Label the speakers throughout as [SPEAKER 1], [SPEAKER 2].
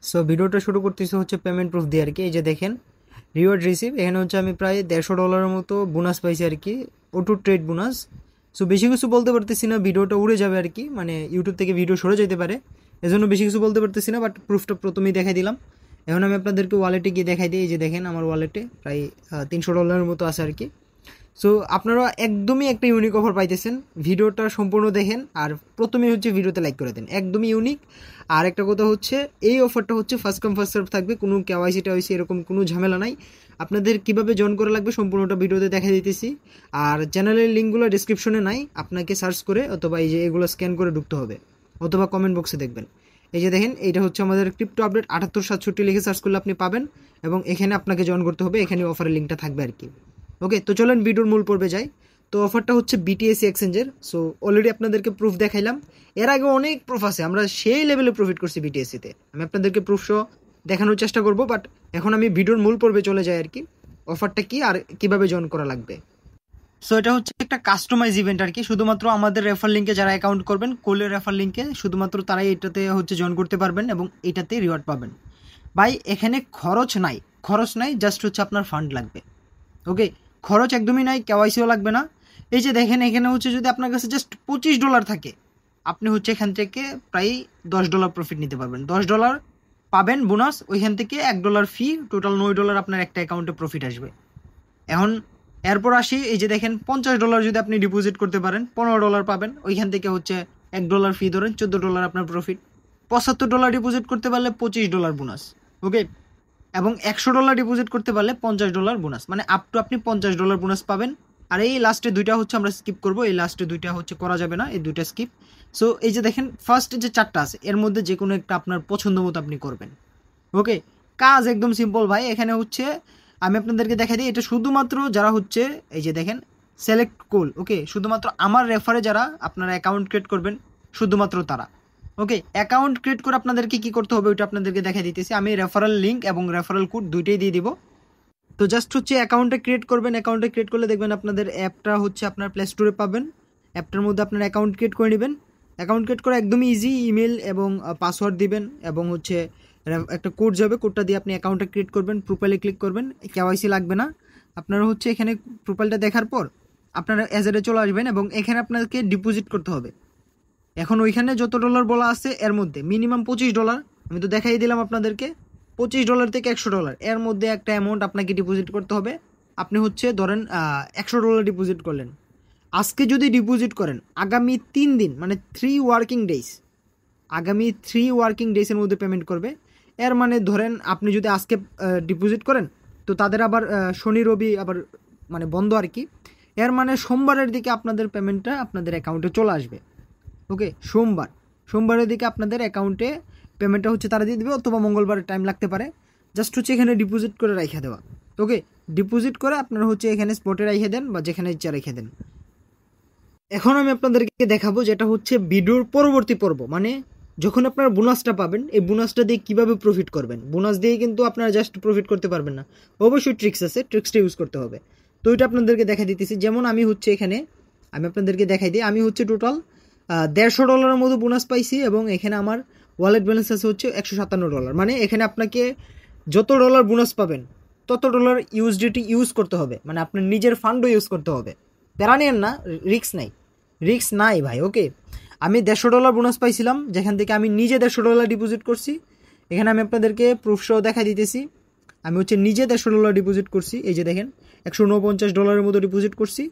[SPEAKER 1] So ভিডিওটা শুরু করতেছে হচ্ছে পেমেন্ট প্রুফ দিয়ে আর কি। এই যে দেখেন রিওয়ার্ড রিসিভ, এখানে হচ্ছে আমি প্রায় $150 মতো বোনাস পাইছি আর কি, অটো ট্রেড বোনাস। সো বেশি কিছু বলতে পারতেছি না, ভিডিওটা উড়ে যাবে আর কি, মানে ইউটিউব থেকে ভিডিও সরে যেতে পারে, এজন্য বেশি কিছু বলতে পারতেছি না, বাট প্রুফটা প্রথমেই দেখাই দিলাম। এখন আমি আপনাদেরকে ওয়ালেটে গিয়ে দেখাই দিই। এই যে দেখেন আমার ওয়ালেটে প্রায় $300 মতো আছে আর কি। সো আপনারা একদমই একটা ইউনিক অফার পাইতেছেন, ভিডিওটা সম্পূর্ণ দেখেন আর প্রথমেই হচ্ছে ভিডিওতে লাইক করে দেন, একদমই ইউনিক। আর একটা কথা হচ্ছে এই অফারটা হচ্ছে ফার্স্ট কাম ফার্স্ট সার্ভ থাকবে, কোনো কেওয়াইসি টেওয়াইসি এরকম কোনো ঝামেলা নাই। আপনাদের কিভাবে জয়েন করা লাগবে সম্পূর্ণটা ভিডিওতে দেখা দিতেছি। আর চ্যানেলের লিঙ্কগুলো ডিসক্রিপশনে নাই, আপনাকে সার্চ করে অথবা এই যে এগুলো স্ক্যান করে ঢুকতে হবে, অথবা কমেন্ট বক্সে দেখবেন। এই যে দেখেন এইটা হচ্ছে আমাদের ক্রিপ্টো আপডেট 7867 লিখে সার্চ করলে আপনি পাবেন, এবং এখানে আপনাকে জয়েন করতে হবে, এখানে অফারের লিঙ্কটা থাকবে আর কি। ওকে, তো চলেন ভিডিওর মূল পর্বে যাই। তো অফারটা হচ্ছে বিটিএসি এক্সচেঞ্জের। সো অলরেডি আপনাদেরকে প্রুফ দেখাইলাম, এর আগে অনেক প্রুফ আছে, আমরা সেই লেভেলে প্রফিট করছি বিটিএসিতে, আমি আপনাদেরকে প্রুফ সহ দেখানোর চেষ্টা করব। বাট এখন আমি ভিডিওর মূল পর্বে চলে যাই আর কি, অফারটা কি আর কিভাবে জয়েন করা লাগবে। সো এটা হচ্ছে একটা কাস্টমাইজ ইভেন্ট আর কি, শুধুমাত্র আমাদের রেফার লিঙ্কে যারা অ্যাকাউন্ট করবেন, কোলের রেফার লিঙ্কে শুধুমাত্র তারাই এটাতে হচ্ছে জয়েন করতে পারবেন এবং এটাতে রিওয়ার্ড পাবেন। ভাই এখানে খরচ নাই, জাস্ট হচ্ছে আপনার ফান্ড লাগবে। ওকে, খরচ একদমই নাই, কেওয়াইসিও লাগবে না। এই যে দেখেন এখানে হচ্ছে যদি আপনার কাছে জাস্ট $25 থাকে, আপনি হচ্ছে এখান থেকে প্রায় $10 প্রফিট নিতে পারবেন, $10 পাবেন বোনাস, ওইখান থেকে $1 ফি, টোটাল $9 আপনার একটা অ্যাকাউন্টে প্রফিট আসবে। এখন এরপর আসি, এই যে দেখেন $50 যদি আপনি ডিপোজিট করতে পারেন $15 পাবেন, ওইখান থেকে হচ্ছে $1 ফি ধরেন $14 আপনার প্রফিট। $75 ডিপোজিট করতে পারলে $25 বোনাস। ওকে, এবং $100 ডিপোজিট করতে পারলে $50 বোনাস, মানে আপ টু আপনি $50 বোনাস পাবেন। আর এই লাস্টে দুইটা হচ্ছে আমরা স্কিপ করব, এই লাস্টে দুইটা হচ্ছে করা যাবে না, এই দুইটা স্কিপ। সো এই যে দেখেন ফার্স্ট যে চারটা আছে এর মধ্যে যে কোনো একটা আপনার পছন্দ মতো আপনি করবেন। ওকে, কাজ একদম সিম্পল ভাই। এখানে হচ্ছে আমি আপনাদেরকে দেখাই দিই, এটা শুধুমাত্র যারা হচ্ছে এই যে দেখেন সিলেক্ট কোল, ওকে, শুধুমাত্র আমার রেফারে যারা আপনারা অ্যাকাউন্ট ক্রিয়েট করবেন শুধুমাত্র তারা। ওকে, অ্যাকাউন্ট ক্রিয়েট করে আপনাদেরকে কি করতে হবে ওইটা আপনাদেরকে দেখা দিতেছি, আমি রেফারেল লিঙ্ক এবং রেফারেল কোড দুইটাই দিয়ে দিব। তো জাস্ট হচ্ছে অ্যাকাউন্টটা ক্রিয়েট করবেন, অ্যাকাউন্টটা ক্রিয়েট করলে দেখবেন আপনাদের অ্যাপটা হচ্ছে আপনার প্লে স্টোরে পাবেন, অ্যাপটার মধ্যে আপনার অ্যাকাউন্ট ক্রিয়েট করে নেবেন। অ্যাকাউন্ট ক্রিয়েট করা একদমই ইজি, ইমেল এবং পাসওয়ার্ড দিবেন এবং হচ্ছে একটা কোড যাবে, কোডটা দিয়ে আপনি অ্যাকাউন্টটা ক্রিয়েট করবেন, প্রোফাইলে ক্লিক করবেন, কেওয়াইসি লাগবে না। আপনারা হচ্ছে এখানে প্রোফাইলটা দেখার পর আপনারা এজেডে চলে আসবেন এবং এখানে আপনাকে ডিপোজিট করতে হবে। এখন ওইখানে যত ডলার বলা আছে এর মধ্যে মিনিমাম $25, আমি তো দেখাই দিলাম আপনাদেরকে, $25 থেকে $100 এর মধ্যে একটা অ্যামাউন্ট আপনাকে ডিপোজিট করতে হবে। আপনি হচ্ছে ধরেন $100 ডিপোজিট করলেন, আজকে যদি ডিপোজিট করেন আগামী 3 দিন মানে 3 ওয়ার্কিং ডেজ, আগামী 3 ওয়ার্কিং ডেজের মধ্যে পেমেন্ট করবে। এর মানে ধরেন আপনি যদি আজকে ডিপোজিট করেন, তো তাদের আবার শনি রবি আবার মানে বন্ধ আর কি, এর মানে সোমবারের দিকে আপনাদের পেমেন্টটা আপনাদের অ্যাকাউন্টে চলে আসবে। ওকে, সোমবারের দিকে আপনাদের অ্যাকাউন্টে পেমেন্টটা হচ্ছে তারা দিয়ে দেবে, অথবা মঙ্গলবারের টাইম লাগতে পারে। জাস্ট হচ্ছে এখানে ডিপোজিট করে রেখে দেওয়া। ওকে, ডিপোজিট করে আপনারা হচ্ছে এখানে স্পটে রেখে দেন বা যেখানে ইচ্ছা রেখে দেন। এখন আমি আপনাদেরকে দেখাবো যেটা হচ্ছে ভিডিওর পরবর্তী পর্ব, মানে যখন আপনারা বোনাসটা পাবেন এই বোনাসটা দিয়ে কীভাবে প্রফিট করবেন। বোনাস দিয়ে কিন্তু আপনারা জাস্ট প্রফিট করতে পারবেন না, অবশ্যই ট্রিক্স আছে, ট্রিক্সটা ইউজ করতে হবে। তো ওইটা আপনাদেরকে দেখা দিতেছি, যেমন আমি হচ্ছে এখানে আমি আপনাদেরকে দেখাই দিই, আমি হচ্ছে টোটাল $150 মতো বোনাস পাইছি এবং এখানে আমার ওয়ালেট ব্যালেন্স আছে হচ্ছে $157। মানে এখানে আপনাকে যত ডলার বোনাস পাবেন তত ডলার ইউএসডিটি ইউজ করতে হবে, মানে আপনার নিজের ফান্ডও ইউজ করতে হবে। প্যারা নেন না, রিক্স নাই ভাই। ওকে, আমি $150 বোনাস পাইছিলাম, যেখান থেকে আমি নিজে $150 ডিপোজিট করছি। এখানে আমি আপনাদেরকে প্রুফ সহ দেখা দিতেছি, আমি হচ্ছে নিজে $150 ডিপোজিট করছি। এই যে দেখেন $149 মতো ডিপোজিট করছি,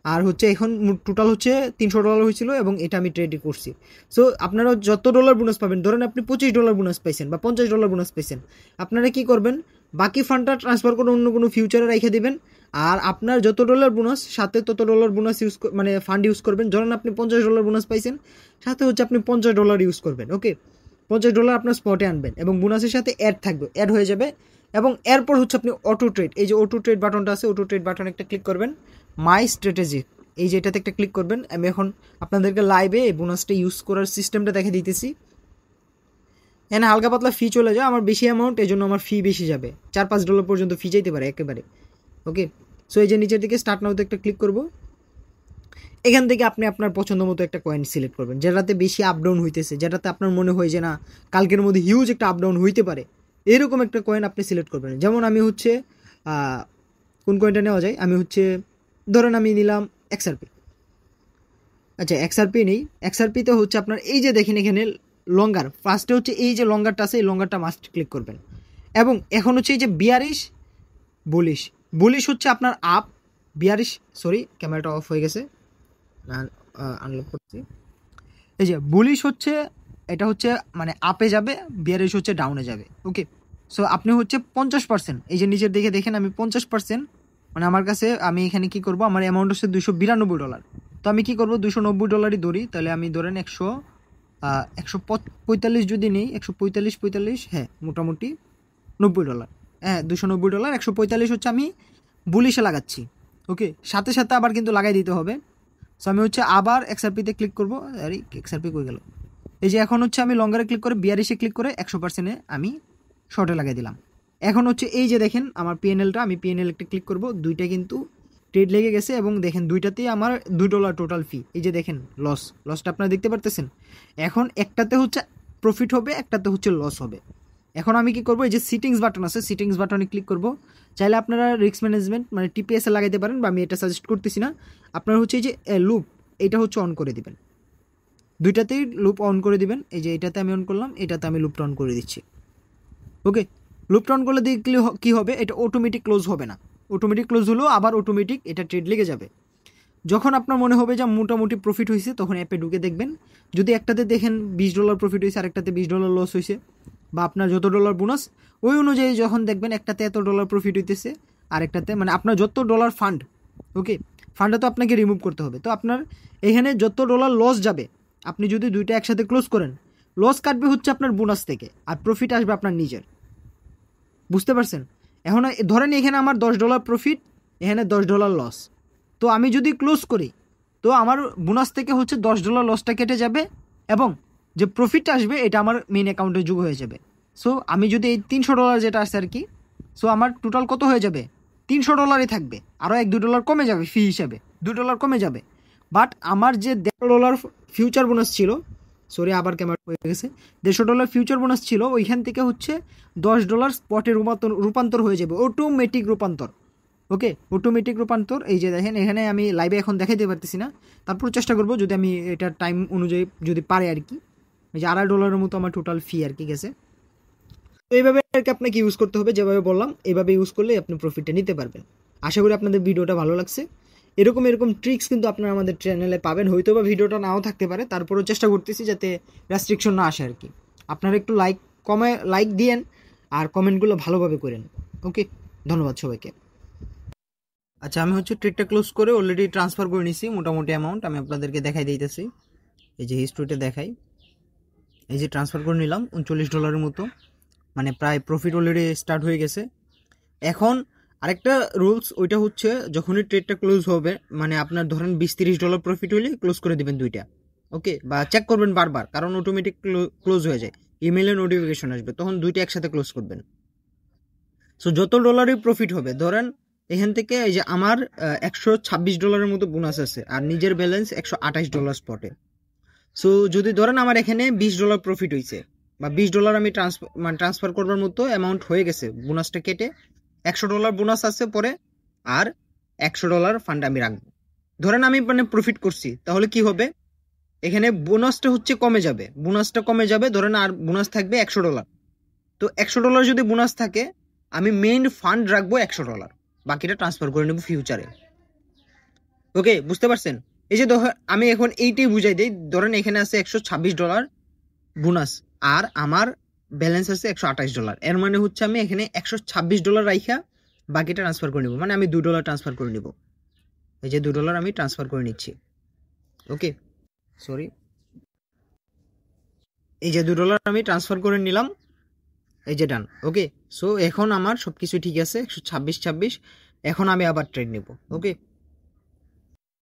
[SPEAKER 1] আর হচ্ছে এখন টোটাল হচ্ছে $300 হয়েছিল এবং এটা আমি ট্রেড করছি। সো আপনারা যত ডলার বোনাস পাবেন, ধরেন আপনি $25 বোনাস পাইছেন বা $50 বোনাস পাইছেন, আপনারা কি করবেন, বাকি ফান্ডটা ট্রান্সফার করে অন্য কোনো ফিউচারে রেখে দেবেন। আর আপনার যত ডলার বোনাস সাথে তত ডলার বোনাস ইউজ মানে ফান্ড ইউজ করবেন। ধরেন আপনি $50 বোনাস পাইছেন, সাথে হচ্ছে আপনি $50 ইউজ করবেন। ওকে, $50 আপনার স্পটে আনবেন এবং বোনাসের সাথে অ্যাড থাকবে, অ্যাড হয়ে যাবে। এবং এরপর হচ্ছে আপনি অটো ট্রেড, এই যে অটো ট্রেড বাটনটা আছে, অটো ট্রেড বাটন একটা ক্লিক করবেন, মাই স্ট্র্যাটেজি এই যে এটাতে একটা ক্লিক করবেন। আমি এখন আপনাদেরকে লাইভে এই বোনাসটা ইউজ করার সিস্টেমটা দেখে দিতেছি। এখানে হালকা পাতলা ফি চলে যায়, আমার বেশি অ্যামাউন্ট, এই জন্য আমার ফি বেশি যাবে, $4-5 পর্যন্ত ফি যাইতে পারে একেবারে। ওকে, সো এই যে নিচের দিকে স্টার্ট নাওতে একটা ক্লিক করব, এখান থেকে আপনি আপনার পছন্দ মতো একটা কয়েন সিলেক্ট করবেন, যেটাতে বেশি আপ ডাউন হইতেছে, যেটাতে আপনার মনে হয় যে না কালকের মধ্যে হিউজ একটা আপ ডাউন হইতে পারে, এরকম একটা কয়েন আপনি সিলেক্ট করবেন। যেমন আমি হচ্ছে কোন কয়েনটা নেওয়া যায়, আমি হচ্ছে ধরেন আমি নিলাম XRP। আচ্ছা XRP নেই, XRPতে হচ্ছে আপনার এই যে দেখেন এখানে লঙ্গার, ফার্স্টে হচ্ছে এই যে লঙ্গারটা আছে, এই লঙ্গারটা মাস্ট ক্লিক করবেন। এবং এখন হচ্ছে এই যে বিয়ারিশ বুলিশ, বুলিশ হচ্ছে আপনার আপ, বিয়ারিশ, সরি ক্যামেরাটা অফ হয়ে গেছে, আনলক করছি। এই যে বুলিশ হচ্ছে এটা হচ্ছে মানে আপে যাবে, বিয়ারিশ হচ্ছে ডাউনে যাবে। ওকে, সো আপনি হচ্ছে 50%, এই যে নিচের দিকে দেখেন আমি 50%, মানে আমার কাছে আমি এখানে কি করব, আমার অ্যামাউন্ট হচ্ছে $292। তো আমি কি করব, $290 ধরি, তাহলে আমি ধরেন 145 যদি নেই, 145, হ্যাঁ মোটামুটি $90, হ্যাঁ $290, 145 হচ্ছে আমি বুলিশে লাগাচ্ছি। ওকে, সাথে সাথে আবার কিন্তু লাগাই দিতে হবে। সো আমি হচ্ছে আবার XRPতে ক্লিক করবো, আরে XRP কই গেল, এই যে এখন হচ্ছে আমি লঙ্গারে ক্লিক করে বিয়ারিশে ক্লিক করে 100%-এ আমি শর্টে লাগিয়ে দিলাম। এখন হচ্ছে এই যে দেখেন আমার PNLটা, আমি PNL একটা ক্লিক করব, দুইটা কিন্তু ট্রেড লেগে গেছে এবং দেখেন দুইটাতেই আমার $2 টোটাল ফি। এই যে দেখেন লসটা আপনারা দেখতে পারতেছেন। এখন একটাতে হচ্ছে প্রফিট হবে, একটাতে হচ্ছে লস হবে। এখন আমি কি করব, এই যে সিটিংস বাটন আছে, সিটিংস বাটনে ক্লিক করব। চাইলে আপনারা রিস্ক ম্যানেজমেন্ট মানে TPS এ লাগাইতে পারেন, বা আমি এটা সাজেস্ট করতেছি না। আপনারা হচ্ছে এই যে লুপ, এটা হচ্ছে অন করে দিবেন, দুইটাতেই লুপ অন করে দিবেন। এই যে এটাতে আমি অন করলাম, এটাতে আমি লুপটা অন করে দিচ্ছি। ওকে, লুপটা অন করলে দেখলে কী হবে, এটা অটোমেটিক ক্লোজ হবে না, অটোমেটিক ক্লোজ হলেও আবার অটোমেটিক এটা ট্রেড লেগে যাবে। যখন আপনার মনে হবে যে মোটামুটি প্রফিট হয়েছে, তখন অ্যাপে ঢুকে দেখবেন, যদি একটাতে দেখেন $20 প্রফিট হয়েছে, আরেকটাতে $20 লস হয়েছে, বা আপনার যত ডলার বোনাস ওই অনুযায়ী যখন দেখবেন একটাতে এত ডলার প্রফিট হইতেছে, আরেকটাতে মানে আপনার যত ডলার ফান্ড, ওকে ফান্ডটা তো আপনাকে রিমুভ করতে হবে, তো আপনার এখানে যত ডলার লস যাবে, আপনি যদি দুইটা একসাথে ক্লোজ করেন, লস কাটবে হচ্ছে আপনার বোনাস থেকে, আর প্রফিট আসবে আপনার নিজের। বুঝতে পারছেন? এখন ধরেন এখানে আমার $10 প্রফিট, এখানে $10 লস, তো আমি যদি ক্লোজ করি, তো আমার বোনাস থেকে হচ্ছে $10 লসটা কেটে যাবে, এবং যে প্রফিটটা আসবে এটা আমার মেইন অ্যাকাউন্টে যোগ হয়ে যাবে। সো আমি যদি এই $300 যেটা আসছে আর কি, সো আমার টোটাল কত হয়ে যাবে, $300 থাকবে, আরও $1-2 কমে যাবে ফি হিসাবে, $2 কমে যাবে। বাট আমার যে $150 ফিউচার বোনাস ছিল, সরি আবার ক্যামেরা হয়ে গেছে, $150 ফিউচার বোনাস ছিল, ওইখান থেকে হচ্ছে $10 স্পটে রূপান্তর হয়ে যাবে, অটোমেটিক রূপান্তর। ওকে, অটোমেটিক রূপান্তর। এই যে দেখেন এখানে আমি লাইভে এখন দেখাইতে পারতেছি না, তারপর চেষ্টা করব যদি আমি এটা টাইম অনুযায়ী যদি পারে আর কি। এই যে $2.5 মতো আমার টোটাল ফি আর কি গেছে। তো এইভাবে আর কি আপনাকে ইউজ করতে হবে, যেভাবে বললাম এইভাবে ইউজ করলে আপনি প্রফিটটা নিতে পারবেন। আশা করি আপনাদের ভিডিওটা ভালো লাগছে। এরকম ট্রিক্স কিন্তু আপনারা আমাদের চ্যানেলে পাবেন, হয়তো বা ভিডিওটা নাও থাকতে পারে, তারপরেও চেষ্টা করতেছি যাতে রেস্ট্রিকশন না আসে আর কি। আপনারা একটু লাইক দিয়েন আর কমেন্টগুলো ভালোভাবে করেন। ওকে, ধন্যবাদ সবাইকে। আচ্ছা, আমি হচ্ছে ট্রেডটা ক্লোজ করে অলরেডি ট্রান্সফার করে নিছি মোটামুটি অ্যামাউন্ট, আমি আপনাদেরকে দেখাই দিতেছি। এই যে হিস্ট্রিটা দেখাই, এই যে ট্রান্সফার করে নিলাম $39 মতো, মানে প্রায় প্রফিট অলরেডি স্টার্ট হয়ে গেছে। এখন আরেকটা রুলস, ওইটা হচ্ছে যখনই ট্রেডটা ক্লোজ হবে, মানে আপনার ধরেন $20-30 প্রফিট হলে ক্লোজ করে দিবেন দুইটা। ওকে, বা চেক করবেন বারবার, কারণ অটোমেটিক ক্লোজ হয়ে যায়, ইমেইলে নোটিফিকেশন আসবে, তখন দুইটা একসাথে ক্লোজ করবেন। সো যত ডলারই প্রফিট হবে, ধরেন এখান থেকে এই যে আমার $126 মতো বোনাস আছে, আর নিজের ব্যালেন্স $128 স্পটে। সো যদি ধরেন আমার এখানে $20 প্রফিট হয়েছে, বা $20 আমি ট্রান্সফার করবার মতো অ্যামাউন্ট হয়ে গেছে, বোনাসটা কেটে $100 বোনাস আছে পরে, আর $100 ফান্ড আমি রাখবো। ধরেন আমি মানে প্রফিট করছি, তাহলে কি হবে, এখানে বোনাসটা হচ্ছে কমে যাবে, ধরেন আর বোনাস থাকবে $100। তো $100 যদি বোনাস থাকে, আমি মেইন ফান্ড রাখবো $100, বাকিটা ট্রান্সফার করে নেব ফিউচারে। ওকে, বুঝতে পারছেন? এই যে আমি এখন এইটাই বুঝাই দিই, ধরেন এখানে আছে $126 বোনাস, আর আমার ব্যালেন্স আছে $128, এর মানে হচ্ছে আমি এখানে $126 রাইখা বাকিটা ট্রান্সফার করে নেব, মানে আমি $2 ট্রান্সফার করে নেব। এই যে $2 আমি ট্রান্সফার করে নিচ্ছি। ওকে, সরি, এই যে $2 আমি ট্রান্সফার করে নিলাম, এই যে ডান। ওকে, সো এখন আমার সব কিছু ঠিক আছে, 126, এখন আমি আবার ট্রেড নেব। ওকে।